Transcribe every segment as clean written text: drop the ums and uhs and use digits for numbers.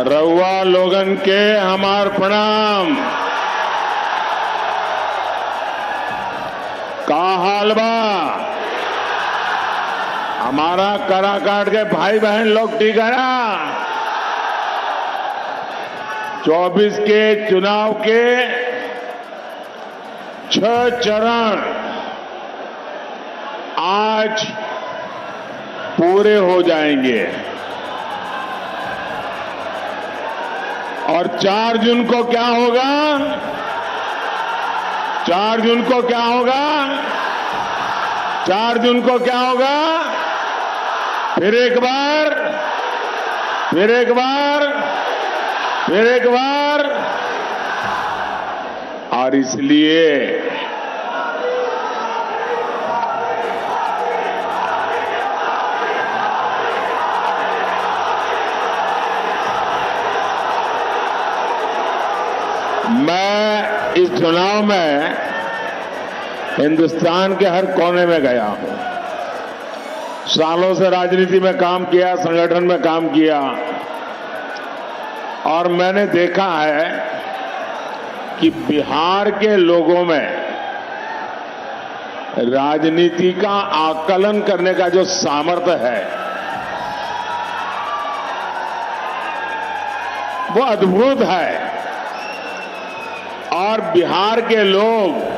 रउआ लोगन के हमार प्रणाम। का हाल बा? हमारा कराकाट के भाई बहन लोग ठीक है ना? 24 के चुनाव के 6 चरण आज पूरे हो जाएंगे और 4 जून को क्या होगा? 4 जून को क्या होगा? 4 जून को क्या होगा? फिर एक बार, फिर एक बार, फिर एक बार। और इसलिए मैं इस चुनाव में हिंदुस्तान के हर कोने में गया हूं। सालों से राजनीति में काम किया, संगठन में काम किया और मैंने देखा है कि बिहार के लोगों में राजनीति का आकलन करने का जो सामर्थ्य है वो अद्भुत है। और बिहार के लोग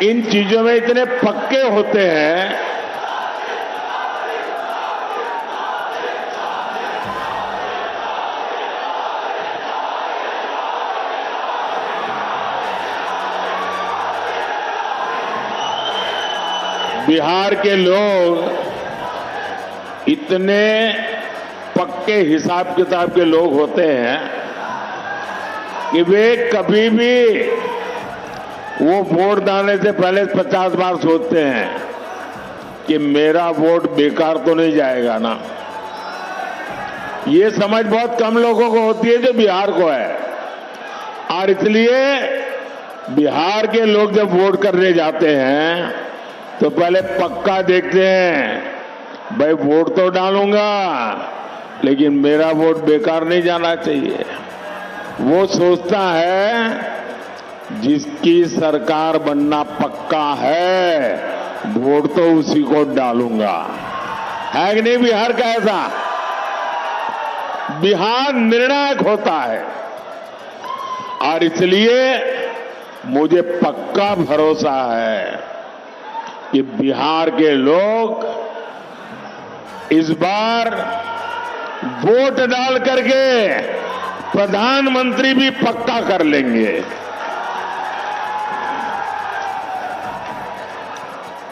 इन चीजों में इतने पक्के होते हैं बिहार के लोग इतने पक्के हिसाब किताब के लोग होते हैं कि वे कभी भी वो वोट डालने से पहले 50 बार सोचते हैं कि मेरा वोट बेकार तो नहीं जाएगा ना। ये समझ बहुत कम लोगों को होती है जो बिहार को है। और इसलिए बिहार के लोग जब वोट करने जाते हैं तो पहले पक्का देखते हैं, भाई वोट तो डालूंगा लेकिन मेरा वोट बेकार नहीं जाना चाहिए। वो सोचता है जिसकी सरकार बनना पक्का है वोट तो उसी को डालूंगा। है कि नहीं बिहार का ऐसा? बिहार निर्णायक होता है और इसलिए मुझे पक्का भरोसा है कि बिहार के लोग इस बार वोट डाल करके प्रधानमंत्री भी पक्का कर लेंगे।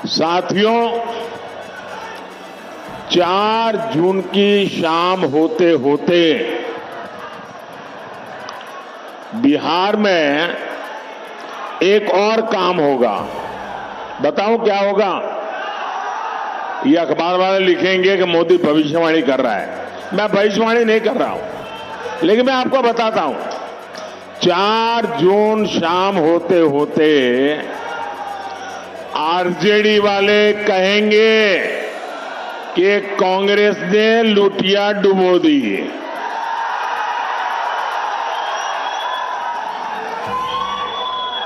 साथियों, 4 जून की शाम होते होते बिहार में एक और काम होगा। बताऊं क्या होगा? ये अखबार वाले लिखेंगे कि मोदी भविष्यवाणी कर रहा है। मैं भविष्यवाणी नहीं कर रहा हूं, लेकिन मैं आपको बताता हूं। 4 जून शाम होते होते आरजेडी वाले कहेंगे कि कांग्रेस ने लुटिया डुबो दी।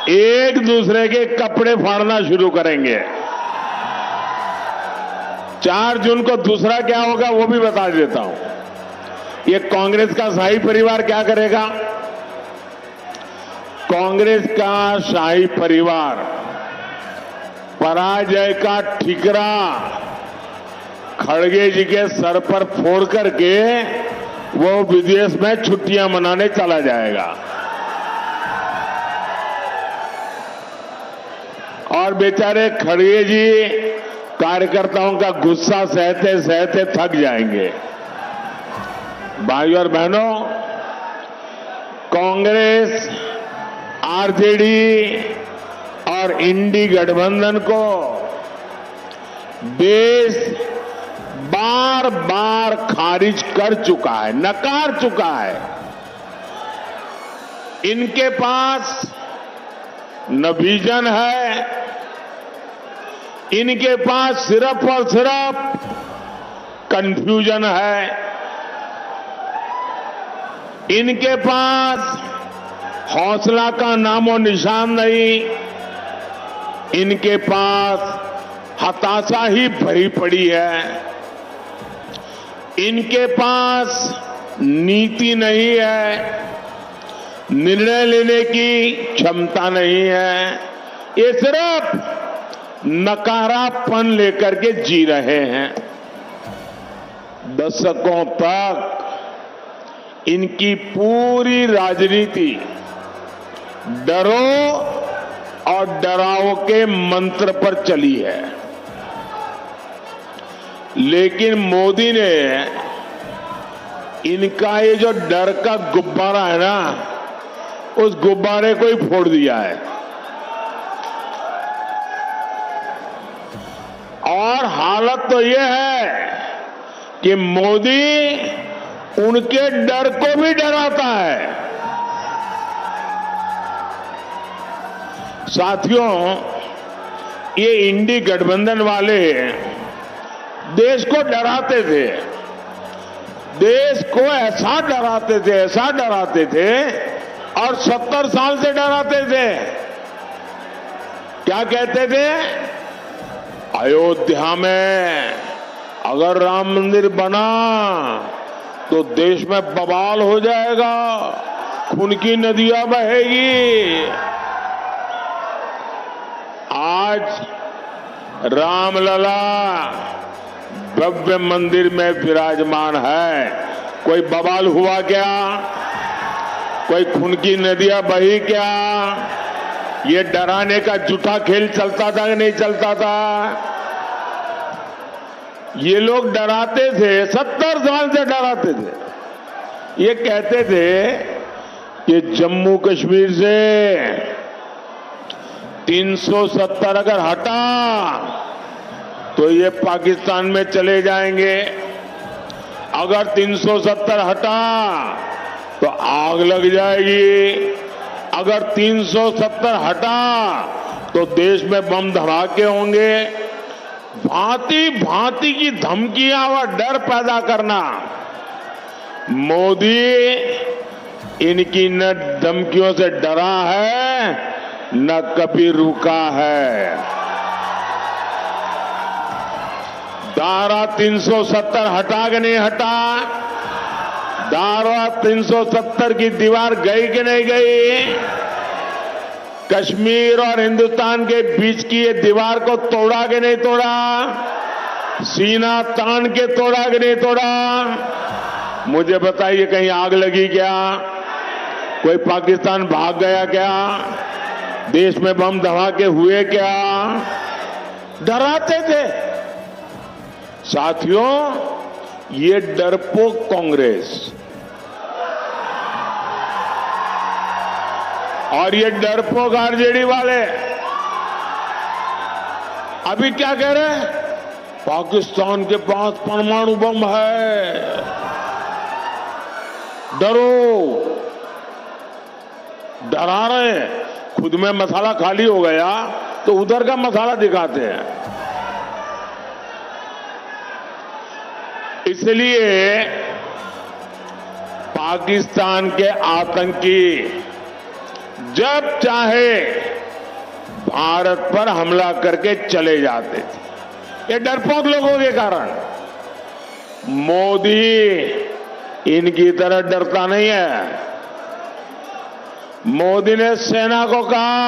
एक दूसरे के कपड़े फाड़ना शुरू करेंगे। 4 जून को दूसरा क्या होगा वो भी बता देता हूं। ये कांग्रेस का शाही परिवार क्या करेगा? कांग्रेस का शाही परिवार पराजय का ठिकरा खड़गे जी के सर पर फोड़ करके वो विदेश में छुट्टियां मनाने चला जाएगा और बेचारे खड़गे जी कार्यकर्ताओं का गुस्सा सहते सहते थक जाएंगे। भाइयों और बहनों, कांग्रेस, आरजेडी और इंडी गठबंधन को देश बार बार खारिज कर चुका है, नकार चुका है। इनके पास न विजन है, इनके पास सिर्फ और सिर्फ कंफ्यूजन है। इनके पास हौसला का नामो निशान नहीं, इनके पास हताशा ही भरी पड़ी है, इनके पास नीति नहीं है, निर्णय लेने की क्षमता नहीं है, ये सिर्फ नकारापन लेकर के जी रहे हैं। दशकों तक इनकी पूरी राजनीति डरो और डराओ के मंत्र पर चली है, लेकिन मोदी ने इनका ये जो डर का गुब्बारा है ना, उस गुब्बारे को ही फोड़ दिया है और हालत तो ये है कि मोदी उनके डर को भी डराता है। साथियों, ये इंडी गठबंधन वाले देश को डराते थे, देश को ऐसा डराते थे और 70 साल से डराते थे। क्या कहते थे? अयोध्या में अगर राम मंदिर बना तो देश में बवाल हो जाएगा, खून की नदियां बहेगी। आज रामलला भव्य मंदिर में विराजमान है, कोई बवाल हुआ क्या? कोई खून की नदियां बही क्या? ये डराने का झूठा खेल चलता था कि नहीं चलता था? ये लोग डराते थे, 70 साल से डराते थे। ये कहते थे कि जम्मू कश्मीर से 370 अगर हटा तो ये पाकिस्तान में चले जाएंगे, अगर 370 हटा तो आग लग जाएगी, अगर 370 हटा तो देश में बम धमाके होंगे। भांति भांति की धमकियां व डर पैदा करना। मोदी इनकी न धमकियों से डरा है न कभी रुका है। धारा 370 हटा के नहीं हटा, धारा 370 की दीवार गई कि नहीं गई? कश्मीर और हिंदुस्तान के बीच की ये दीवार को तोड़ा कि नहीं तोड़ा? सीना तान के तोड़ा कि नहीं तोड़ा? मुझे बताइए, कहीं आग लगी क्या? कोई पाकिस्तान भाग गया क्या? देश में बम धमाके हुए क्या? डराते थे। साथियों, ये डरपोक कांग्रेस और ये डरपोक आरजेडी वाले अभी क्या कह रहे हैं? पाकिस्तान के पास परमाणु बम है, डरो। डरा रहे हैं, खुद में मसाला खाली हो गया तो उधर का मसाला दिखाते हैं। इसलिए पाकिस्तान के आतंकी जब चाहे भारत पर हमला करके चले जाते थे, ये डरपोक लोगों के कारण। मोदी इनकी तरह डरता नहीं है। मोदी ने सेना को कहा,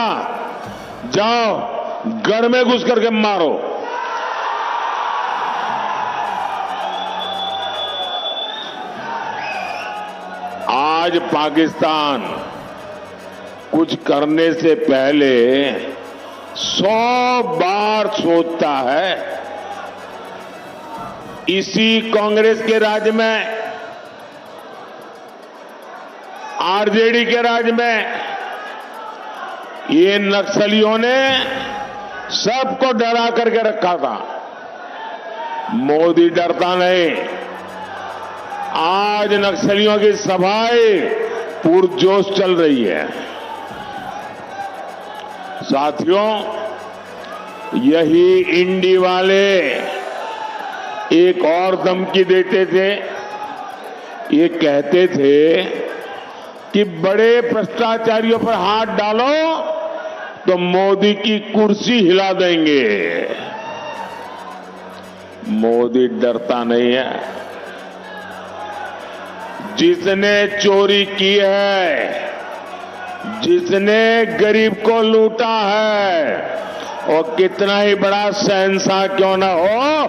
जाओ गढ़ में घुस करके मारो। आज पाकिस्तान कुछ करने से पहले 100 बार सोचता है। इसी कांग्रेस के राज में, आरजेडी के राज में ये नक्सलियों ने सबको डरा करके रखा था। मोदी डरता नहीं। आज नक्सलियों की सभाएं पुरजोश चल रही है। साथियों, यही इंडी वाले एक और धमकी देते थे। ये कहते थे कि बड़े भ्रष्टाचारियों पर हाथ डालो तो मोदी की कुर्सी हिला देंगे। मोदी डरता नहीं है। जिसने चोरी की है, जिसने गरीब को लूटा है, और कितना ही बड़ा शहंशाह क्यों ना हो,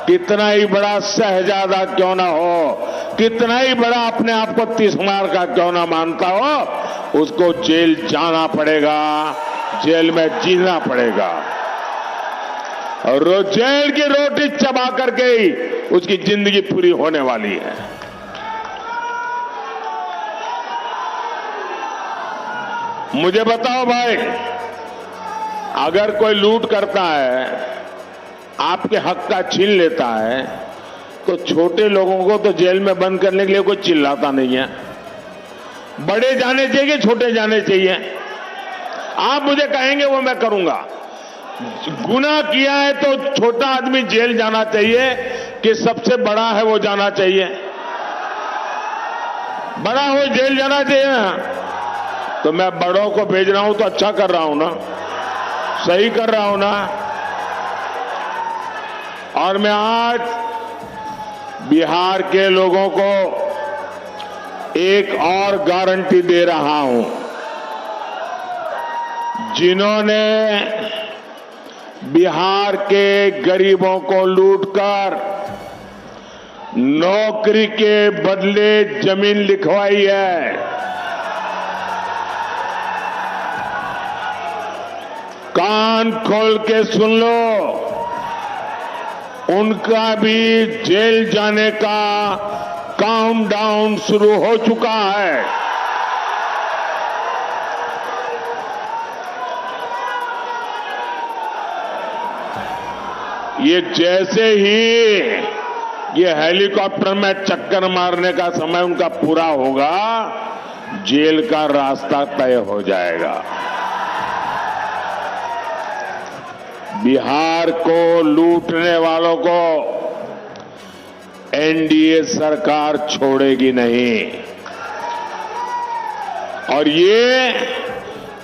कितना ही बड़ा शहजादा क्यों ना हो, कितना ही बड़ा अपने आप को तिस्मार का क्यों ना मानता हो, उसको जेल जाना पड़ेगा, जेल में जीना पड़ेगा। और रोज जेल की रोटी चबा करके ही उसकी जिंदगी पूरी होने वाली है। मुझे बताओ भाई, अगर कोई लूट करता है, आपके हक का छीन लेता है, तो छोटे लोगों को तो जेल में बंद करने के लिए कोई चिल्लाता नहीं है। बड़े जाने चाहिए, छोटे जाने चाहिए। आप मुझे कहेंगे वो मैं करूंगा। गुनाह किया है तो छोटा आदमी जेल जाना चाहिए कि सबसे बड़ा है वो जाना चाहिए? बड़ा हो जेल जाना चाहिए ना। तो मैं बड़ों को भेज रहा हूं तो अच्छा कर रहा हूं ना, सही कर रहा हूं ना। और मैं आज बिहार के लोगों को एक और गारंटी दे रहा हूं। जिन्होंने बिहार के गरीबों को लूटकर नौकरी के बदले जमीन लिखवाई है, कान खोल के सुन लो, उनका भी जेल जाने का काउंटडाउन शुरू हो चुका है। ये जैसे ही ये हेलीकॉप्टर में चक्कर मारने का समय उनका पूरा होगा, जेल का रास्ता तय हो जाएगा। बिहार को लूटने वालों को एनडीए सरकार छोड़ेगी नहीं। और ये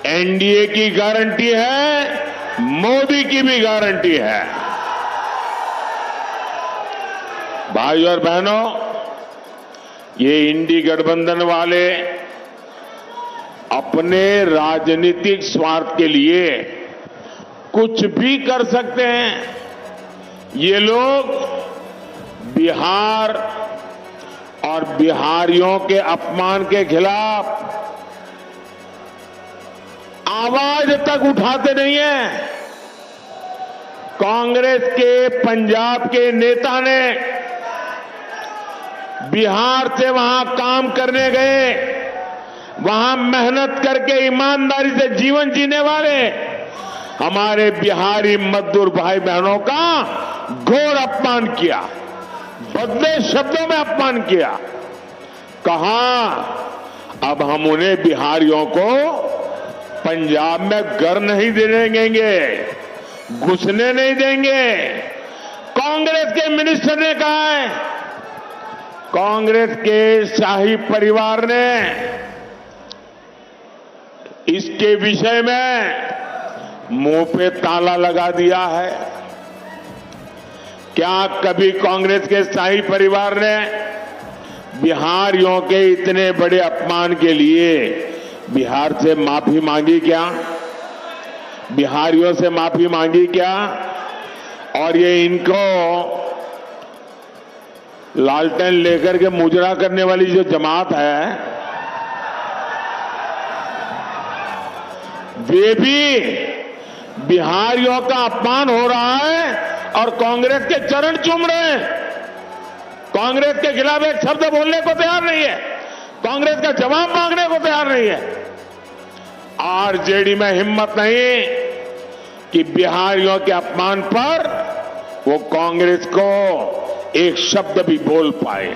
एनडीए की गारंटी है, मोदी की भी गारंटी है। भाई और बहनों, ये इंडी गठबंधन वाले अपने राजनीतिक स्वार्थ के लिए कुछ भी कर सकते हैं। ये लोग बिहार और बिहारियों के अपमान के खिलाफ आवाज तक उठाते नहीं है। कांग्रेस के पंजाब के नेता ने बिहार से वहां काम करने गए, वहां मेहनत करके ईमानदारी से जीवन जीने वाले हमारे बिहारी मजदूर भाई बहनों का घोर अपमान किया, बदले शब्दों में अपमान किया। कहा अब हम उन्हें बिहारियों को पंजाब में घर नहीं देने देंगे, घुसने नहीं देंगे। कांग्रेस के मिनिस्टर ने कहा है, कांग्रेस के शाही परिवार ने इसके विषय में मुंह पे ताला लगा दिया है। क्या कभी कांग्रेस के शाही परिवार ने बिहारियों के इतने बड़े अपमान के लिए बिहार से माफी मांगी क्या? बिहारियों से माफी मांगी क्या? और ये इनको लालटेन लेकर के मुजरा करने वाली जो जमात है, वे भी बिहारियों का अपमान हो रहा है और कांग्रेस के चरण चूम रहे हैं। कांग्रेस के खिलाफ एक शब्द बोलने को तैयार नहीं है, कांग्रेस का जवाब मांगने को तैयार नहीं है। आरजेडी में हिम्मत नहीं कि बिहारियों के अपमान पर वो कांग्रेस को एक शब्द भी बोल पाए।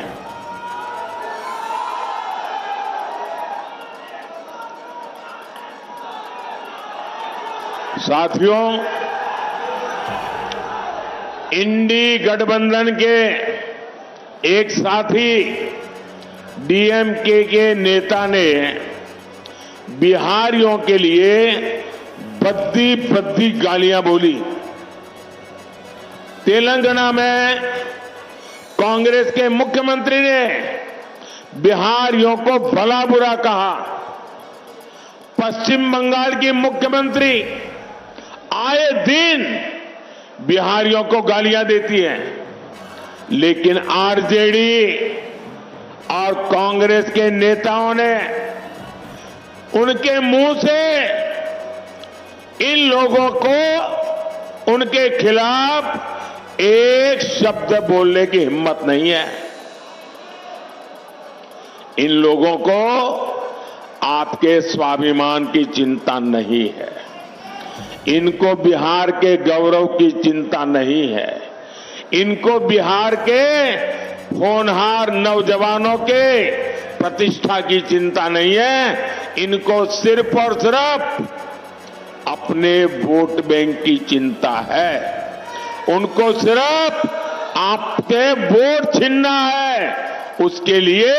साथियों, इंडी गठबंधन के एक साथी डीएमके के नेता ने बिहारियों के लिए बद्दी बद्दी गालियां बोली। तेलंगाना में कांग्रेस के मुख्यमंत्री ने बिहारियों को भला बुरा कहा। पश्चिम बंगाल की मुख्यमंत्री आए दिन बिहारियों को गालियां देती है, लेकिन आरजेडी और कांग्रेस के नेताओं ने उनके मुंह से इन लोगों को उनके खिलाफ एक शब्द बोलने की हिम्मत नहीं है। इन लोगों को आपके स्वाभिमान की चिंता नहीं है, इनको बिहार के गौरव की चिंता नहीं है, इनको बिहार के होनहार नौजवानों के प्रतिष्ठा की चिंता नहीं है। इनको सिर्फ और सिर्फ अपने वोट बैंक की चिंता है। उनको सिर्फ आपके वोट छीनना है, उसके लिए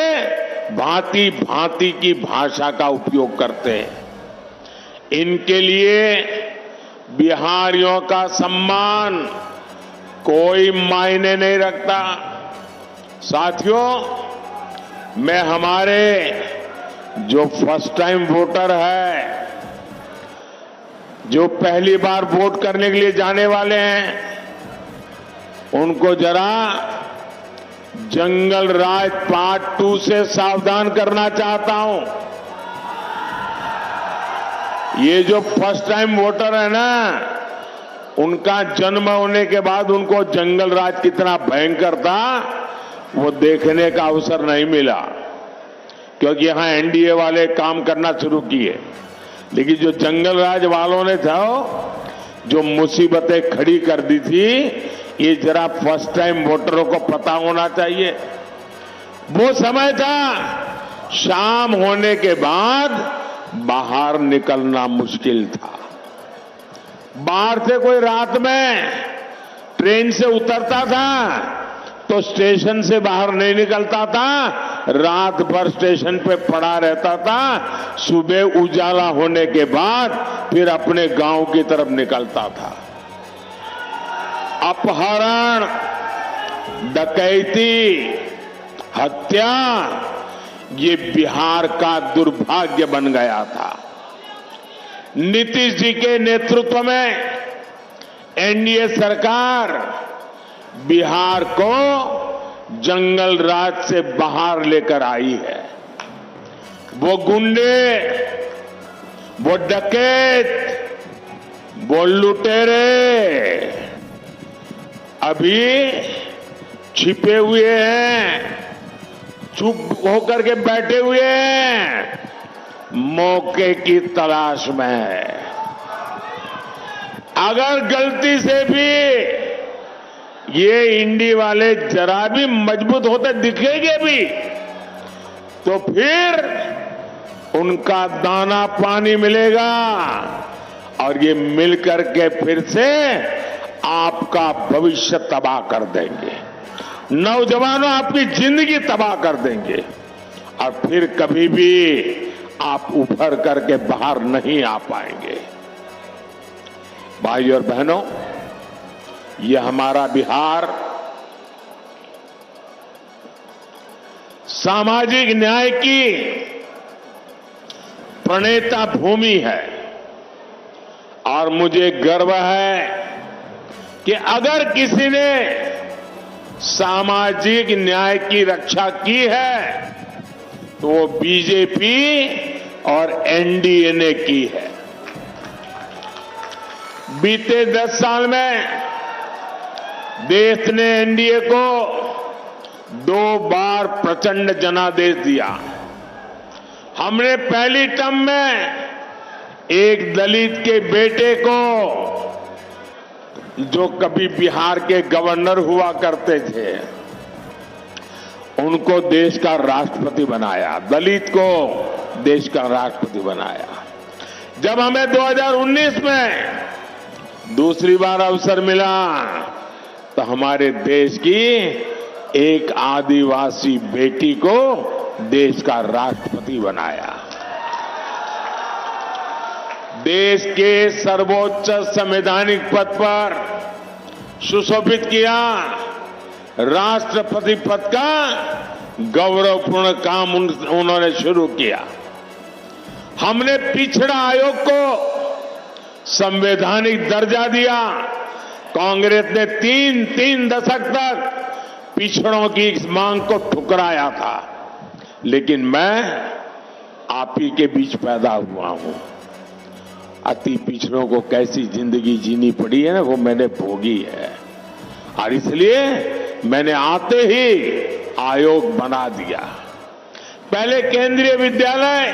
भांति भांति की भाषा का उपयोग करते हैं। इनके लिए बिहारियों का सम्मान कोई मायने नहीं रखता। साथियों, मैं हमारे जो फर्स्ट टाइम वोटर है, जो पहली बार वोट करने के लिए जाने वाले हैं, उनको जरा जंगल राज पार्ट 2 से सावधान करना चाहता हूं। ये जो फर्स्ट टाइम वोटर है ना, उनका जन्म होने के बाद उनको जंगल राज कितना भयंकर था वो देखने का अवसर नहीं मिला, क्योंकि यहां एनडीए वाले काम करना शुरू किए। लेकिन जो जंगल राज वालों ने था, जो मुसीबतें खड़ी कर दी थी, ये जरा फर्स्ट टाइम वोटरों को पता होना चाहिए। वो समय था शाम होने के बाद बाहर निकलना मुश्किल था। बाहर से कोई रात में ट्रेन से उतरता था तो स्टेशन से बाहर नहीं निकलता था, रात भर स्टेशन पे पड़ा रहता था। सुबह उजाला होने के बाद फिर अपने गांव की तरफ निकलता था। अपहरण, डकैती, हत्या, ये बिहार का दुर्भाग्य बन गया था। नीतीश जी के नेतृत्व में एनडीए सरकार बिहार को जंगल राज से बाहर लेकर आई है। वो गुंडे, वो डकैत, वो लुटेरे अभी छिपे हुए हैं, चुप होकर के बैठे हुए हैं, मौके की तलाश में है। अगर गलती से भी ये इंडी वाले जरा भी मजबूत होते दिखेंगे भी, तो फिर उनका दाना पानी मिलेगा और ये मिलकर के फिर से आपका भविष्य तबाह कर देंगे। नौजवानों, आपकी जिंदगी तबाह कर देंगे और फिर कभी भी आप उभर करके बाहर नहीं आ पाएंगे। भाइयों और बहनों, ये हमारा बिहार सामाजिक न्याय की प्रणेता भूमि है और मुझे गर्व है कि अगर किसी ने सामाजिक न्याय की रक्षा की है तो वो बीजेपी और एनडीए ने की है। बीते 10 साल में देश ने एनडीए को 2 बार प्रचंड जनादेश दिया। हमने पहली टर्म में एक दलित के बेटे को, जो कभी बिहार के गवर्नर हुआ करते थे, उनको देश का राष्ट्रपति बनाया, दलित को देश का राष्ट्रपति बनाया। जब हमें 2019 में दूसरी बार अवसर मिला तो हमारे देश की एक आदिवासी बेटी को देश का राष्ट्रपति बनाया। देश के सर्वोच्च संवैधानिक पद पर सुशोभित किया। राष्ट्रपति पद का गौरवपूर्ण काम उन्होंने शुरू किया। हमने पिछड़ा आयोग को संवैधानिक दर्जा दिया। कांग्रेस ने तीन दशक तक पिछड़ों की इस मांग को ठुकराया था, लेकिन मैं आप ही के बीच पैदा हुआ हूं। अति पिछड़ों को कैसी जिंदगी जीनी पड़ी है ना, वो मैंने भोगी है, और इसलिए मैंने आते ही आयोग बना दिया। पहले केंद्रीय विद्यालय,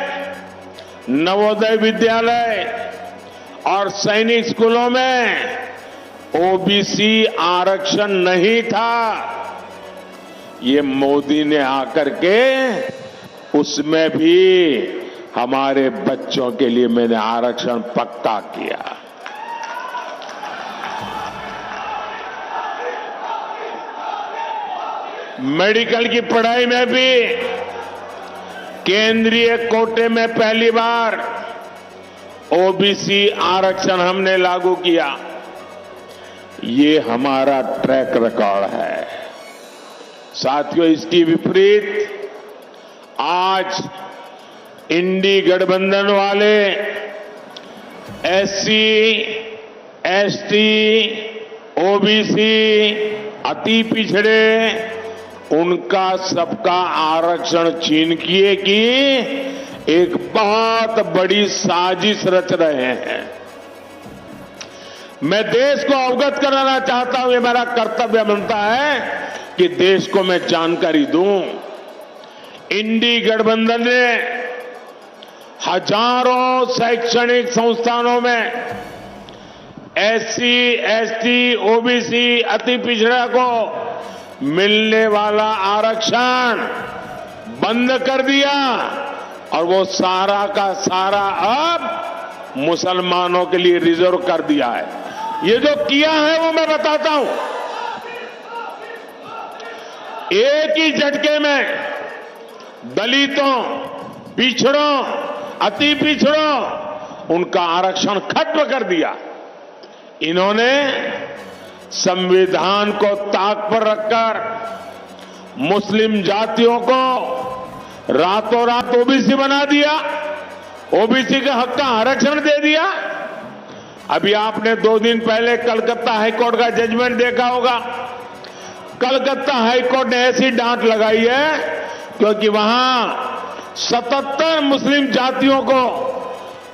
नवोदय विद्यालय और सैनिक स्कूलों में ओबीसी आरक्षण नहीं था। ये मोदी ने आकर के उसमें भी हमारे बच्चों के लिए मैंने आरक्षण पक्का किया। मेडिकल की पढ़ाई में भी केंद्रीय कोटे में पहली बार ओबीसी आरक्षण हमने लागू किया। ये हमारा ट्रैक रिकॉर्ड है। साथियों, इसकी विपरीत आज इंडी गठबंधन वाले एससी, एसटी, ओबीसी, अति पिछड़े, उनका सबका आरक्षण छीन किए की एक बहुत बड़ी साजिश रच रहे हैं। मैं देश को अवगत कराना चाहता हूं, ये मेरा कर्तव्य बनता है कि देश को मैं जानकारी दूं। इंडी गठबंधन ने हजारों शैक्षणिक संस्थानों में एससी, एसटी, ओबीसी, अति पिछड़ा को मिलने वाला आरक्षण बंद कर दिया, और वो सारा का सारा अब मुसलमानों के लिए रिजर्व कर दिया है। ये जो किया है वो मैं बताता हूं। एक ही झटके में दलितों, पिछड़ों, अति पिछड़ों, उनका आरक्षण खत्म कर दिया। इन्होंने संविधान को ताक पर रखकर मुस्लिम जातियों को रातों रात ओबीसी बना दिया, ओबीसी के हक का आरक्षण दे दिया। अभी आपने 2 दिन पहले कलकत्ता हाईकोर्ट का जजमेंट देखा होगा। कलकत्ता हाईकोर्ट ने ऐसी डांट लगाई है क्योंकि वहां 77 मुस्लिम जातियों को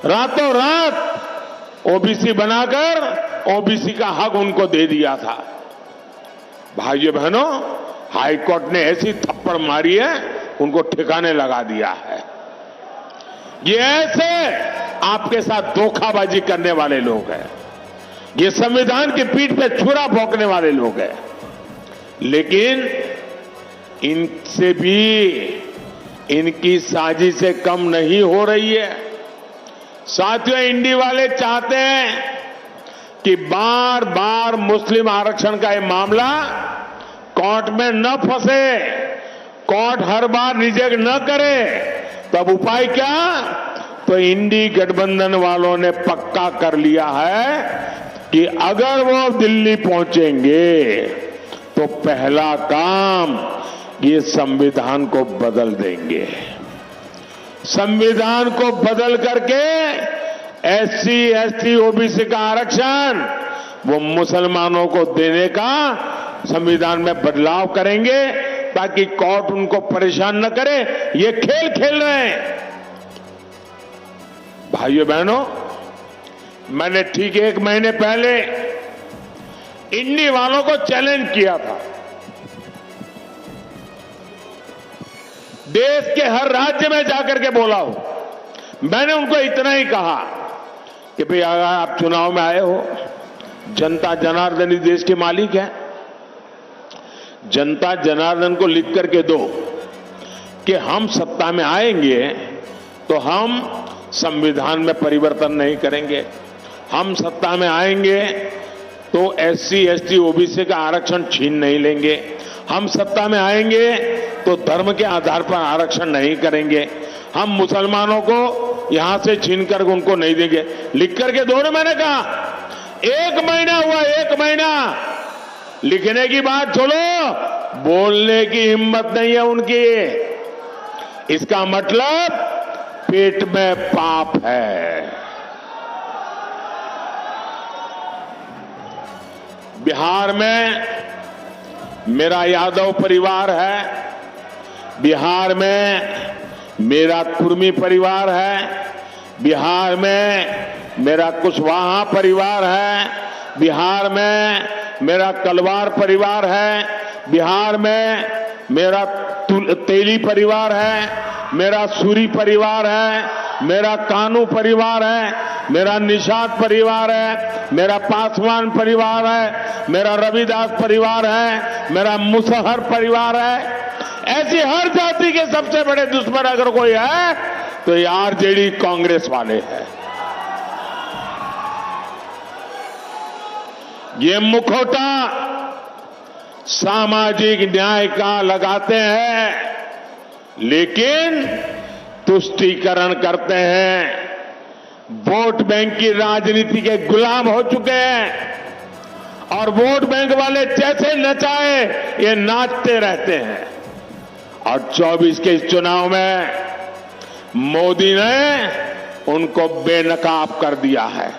रातों रात ओबीसी बनाकर ओबीसी का हक उनको दे दिया था। भाइयों बहनों, हाईकोर्ट ने ऐसी थप्पड़ मारी है, उनको ठिकाने लगा दिया है। ये ऐसे आपके साथ धोखाबाजी करने वाले लोग हैं। ये संविधान की पीठ पे छुरा भोंकने वाले लोग हैं। लेकिन इनसे भी इनकी साजिशें कम नहीं हो रही है। साथियों, इंडी वाले चाहते हैं कि बार बार मुस्लिम आरक्षण का ये मामला कोर्ट में न फंसे, कोर्ट हर बार रिजेक्ट न करे। तब उपाय क्या? तो इंडी गठबंधन वालों ने पक्का कर लिया है कि अगर वो दिल्ली पहुंचेंगे तो पहला काम ये संविधान को बदल देंगे। संविधान को बदल करके एससी, एसटी, ओबीसी का आरक्षण वो मुसलमानों को देने का संविधान में बदलाव करेंगे ताकि कोर्ट उनको परेशान न करे। ये खेल खेल रहे हैं। भाइयों बहनों, मैंने ठीक 1 महीने पहले इंडी वालों को चैलेंज किया था। देश के हर राज्य में जाकर के बोला हूं। मैंने उनको इतना ही कहा कि भाई अगर आप चुनाव में आए हो, जनता जनार्दन ही देश के मालिक है। जनता जनार्दन को लिख करके दो कि हम सत्ता में आएंगे तो हम संविधान में परिवर्तन नहीं करेंगे। हम सत्ता में आएंगे तो एससी, एसटी, ओबीसी का आरक्षण छीन नहीं लेंगे। हम सत्ता में आएंगे तो धर्म के आधार पर आरक्षण नहीं करेंगे। हम मुसलमानों को यहां से छीनकर उनको नहीं देंगे। लिख करके दो ना, मैंने कहा 1 महीना हुआ, 1 महीना। लिखने की बात छोड़ो, बोलने की हिम्मत नहीं है उनकी। इसका मतलब पेट में पाप है। बिहार में मेरा यादव परिवार है, बिहार में मेरा कुर्मी परिवार है, बिहार में मेरा कुशवाहा परिवार है, बिहार में मेरा कलवार परिवार है, बिहार में मेरा तेली परिवार है, मेरा सूरी परिवार है, मेरा कानू परिवार है, मेरा निषाद परिवार है, मेरा पासवान परिवार है, मेरा रविदास परिवार है, मेरा मुसहर परिवार है। ऐसी हर जाति के सबसे बड़े दुश्मन अगर कोई है तो ये आरजेडी कांग्रेस वाले हैं। ये मुखौटा सामाजिक न्याय का लगाते हैं, लेकिन तुष्टीकरण करते हैं। वोट बैंक की राजनीति के गुलाम हो चुके हैं और वोट बैंक वाले जैसे नचाए ये नाचते रहते हैं। और 24 के इस चुनाव में मोदी ने उनको बेनकाब कर दिया है,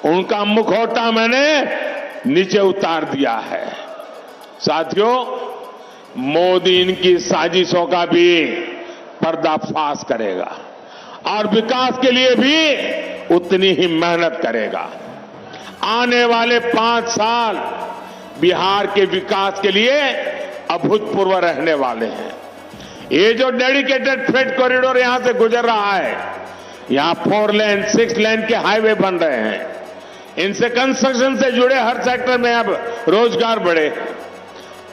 उनका मुखौटा मैंने नीचे उतार दिया है। साथियों, मोदी इनकी साजिशों का भी पर्दाफाश करेगा और विकास के लिए भी उतनी ही मेहनत करेगा। आने वाले 5 साल बिहार के विकास के लिए अभूतपूर्व रहने वाले हैं। ये जो डेडिकेटेड फ्रेट कॉरिडोर यहां से गुजर रहा है, यहां 4 लेन 6 लेन के हाईवे बन रहे हैं, इनसे कंस्ट्रक्शन से जुड़े हर सेक्टर में अब रोजगार बढ़े।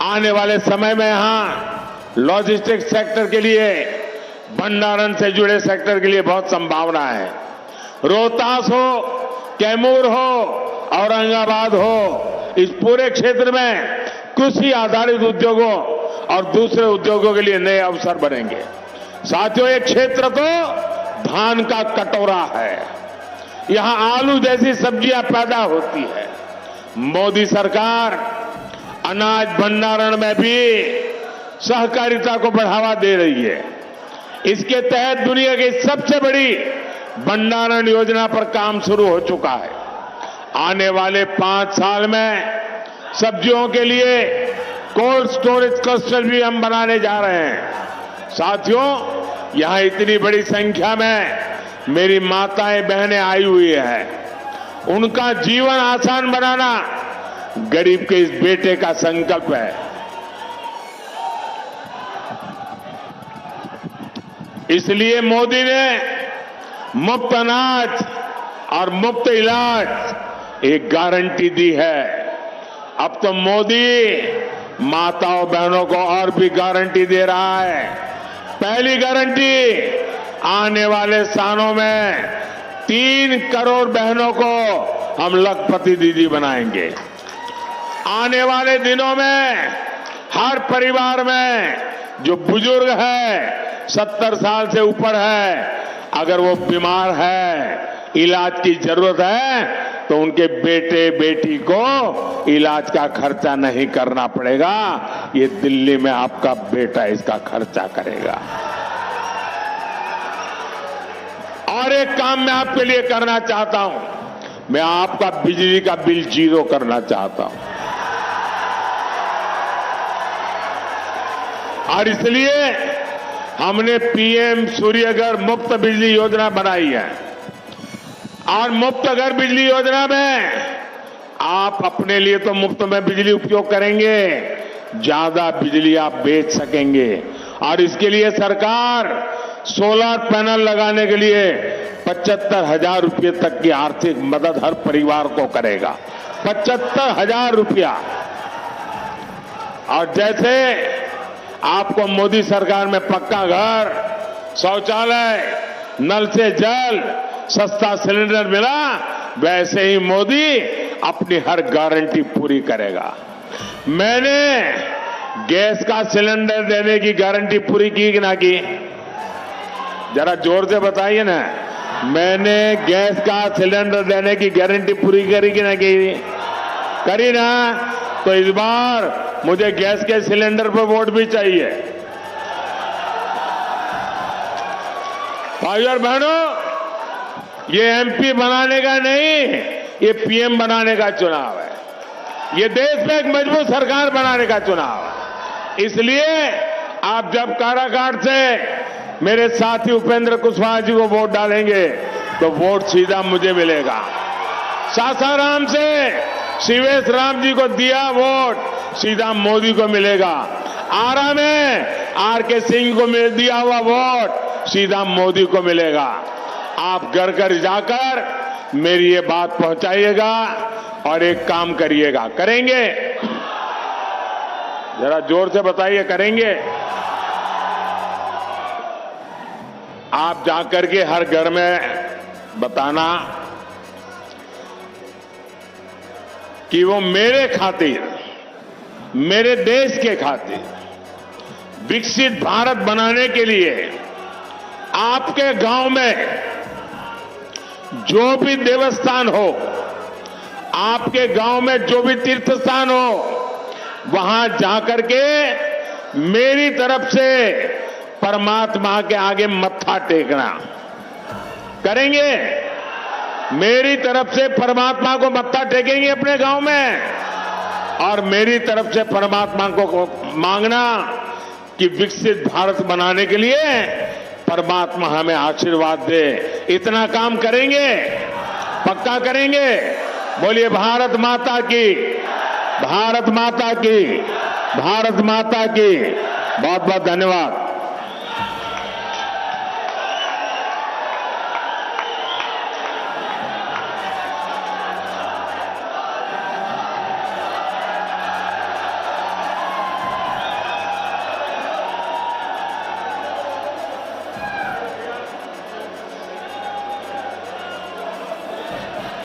आने वाले समय में यहां लॉजिस्टिक्स सेक्टर के लिए, भंडारण से जुड़े सेक्टर के लिए बहुत संभावना है। रोहतास हो, कैमूर हो, औरंगाबाद हो, इस पूरे क्षेत्र में कृषि आधारित उद्योगों और दूसरे उद्योगों के लिए नए अवसर बनेंगे। साथियों, ये क्षेत्र तो धान का कटोरा है, यहां आलू जैसी सब्जियां पैदा होती है। मोदी सरकार अनाज भंडारण में भी सहकारिता को बढ़ावा दे रही है। इसके तहत दुनिया की सबसे बड़ी भंडारण योजना पर काम शुरू हो चुका है। आने वाले 5 साल में सब्जियों के लिए कोल्ड स्टोरेज क्लस्टर भी हम बनाने जा रहे हैं। साथियों, यहां इतनी बड़ी संख्या में मेरी माताएं बहनें आई हुई हैं। उनका जीवन आसान बनाना गरीब के इस बेटे का संकल्प है। इसलिए मोदी ने मुफ्त अनाज और मुफ्त इलाज एक गारंटी दी है। अब तो मोदी माताओं बहनों को और भी गारंटी दे रहा है। पहली गारंटी, आने वाले सालों में 3 करोड़ बहनों को हम लखपति दीदी बनाएंगे। आने वाले दिनों में हर परिवार में जो बुजुर्ग है, 70 साल से ऊपर है, अगर वो बीमार है, इलाज की जरूरत है, तो उनके बेटे बेटी को इलाज का खर्चा नहीं करना पड़ेगा। ये दिल्ली में आपका बेटा इसका खर्चा करेगा। और एक काम मैं आपके लिए करना चाहता हूं, मैं आपका बिजली का बिल 0 करना चाहता हूं। और इसलिए हमने पीएम सूर्यघर मुफ्त बिजली योजना बनाई है। और मुफ्त घर बिजली योजना में आप अपने लिए तो मुफ्त में बिजली उपयोग करेंगे, ज्यादा बिजली आप बेच सकेंगे। और इसके लिए सरकार सोलर पैनल लगाने के लिए 75,000 रुपये तक की आर्थिक मदद हर परिवार को करेगा। 75,000 रुपया। और जैसे आपको मोदी सरकार में पक्का घर, शौचालय, नल से जल, सस्ता सिलेंडर मिला, वैसे ही मोदी अपनी हर गारंटी पूरी करेगा। मैंने गैस का सिलेंडर देने की गारंटी पूरी की कि ना की? जरा जोर से बताइए ना। मैंने गैस का सिलेंडर देने की गारंटी पूरी करी कि ना की? करी ना? तो इस बार मुझे गैस के सिलेंडर पर वोट भी चाहिए। भाइयों और बहनों, ये एमपी बनाने का नहीं, ये पीएम बनाने का चुनाव है। ये देश में एक मजबूत सरकार बनाने का चुनाव है। इसलिए आप जब काराकाट से मेरे साथी उपेंद्र कुशवाहा जी को वोट डालेंगे तो वोट सीधा मुझे मिलेगा। सासाराम से शिवेश राम जी को दिया वोट सीधा मोदी को मिलेगा। आरा में आरके सिंह को दिया हुआ वोट सीधा मोदी को मिलेगा। आप घर घर जाकर मेरी ये बात पहुंचाइएगा और एक काम करिएगा। करेंगे? जरा जोर से बताइए, करेंगे? आप जाकर के हर घर में बताना कि वो मेरे खातिर, मेरे देश के खातिर विकसित भारत बनाने के लिए आपके गांव में जो भी देवस्थान हो, आपके गांव में जो भी तीर्थ स्थान हो, वहां जाकर के मेरी तरफ से परमात्मा के आगे मत्था टेकना। करेंगे? मेरी तरफ से परमात्मा को मत्था टेकेंगे अपने गांव में और मेरी तरफ से परमात्मा को मांगना कि विकसित भारत बनाने के लिए परमात्मा हमें आशीर्वाद दे। इतना काम करेंगे? पक्का करेंगे? बोलिए भारत माता की, भारत माता की, भारत माता की। बहुत बहुत धन्यवाद।